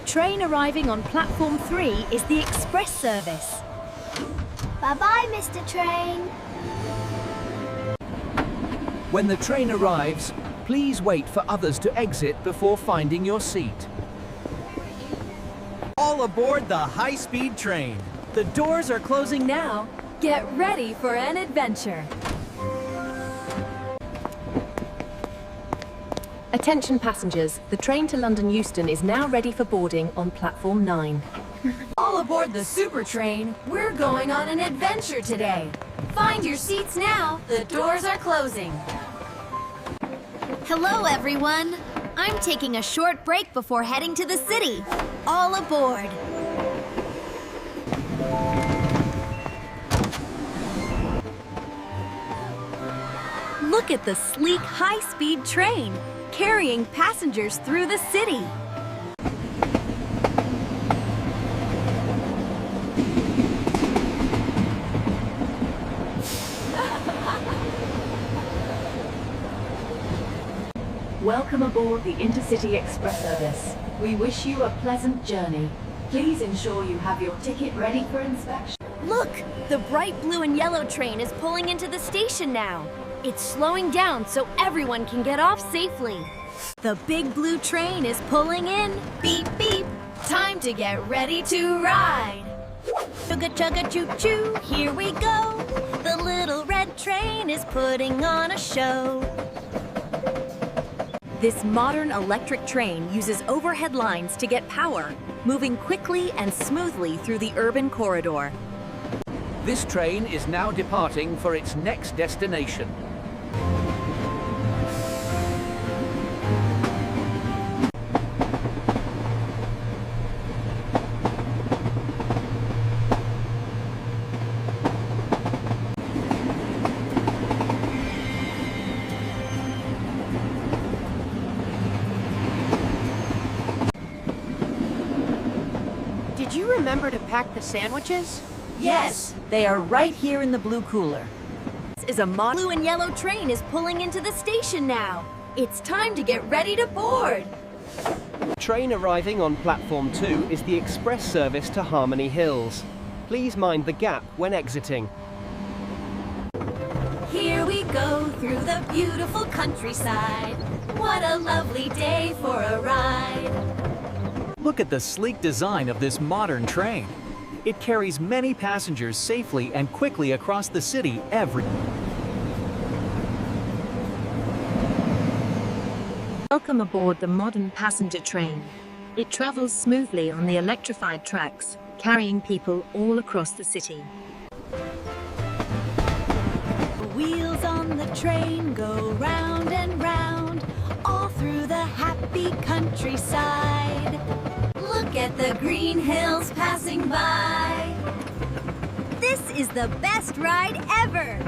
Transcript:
train arriving on platform 3 is the express service. Bye-bye, Mr. Train. When the train arrives, please wait for others to exit before finding your seat. All aboard the high-speed train. The doors are closing now. Get ready for an adventure. Attention passengers, the train to London Euston is now ready for boarding on platform 9. All aboard the super train. We're going on an adventure today. Find your seats now. The doors are closing. Hello, everyone. I'm taking a short break before heading to the city. All aboard. Look at the sleek high-speed train carrying passengers through the city. Welcome aboard the Intercity Express service. We wish you a pleasant journey. Please ensure you have your ticket ready for inspection. Look, the bright blue and yellow train is pulling into the station now. It's slowing down so everyone can get off safely. The big blue train is pulling in. Beep, beep. Time to get ready to ride. Chugga, chugga, choo, choo. Here we go. The little red train is putting on a show. This modern electric train uses overhead lines to get power, moving quickly and smoothly through the urban corridor. This train is now departing for its next destination. Did you remember to pack the sandwiches? Yes, they are right here in the blue cooler. This is a blue and yellow train is pulling into the station now. It's time to get ready to board. Train arriving on platform 2 is the express service to Harmony Hills. Please mind the gap when exiting. Here we go through the beautiful countryside. What a lovely day for a ride. Look at the sleek design of this modern train. It carries many passengers safely and quickly across the city every day. Welcome aboard the modern passenger train. It travels smoothly on the electrified tracks, carrying people all across the city. The wheels on the train go round and round, all through the happy countryside. Look at the green hills passing by. This is the best ride ever!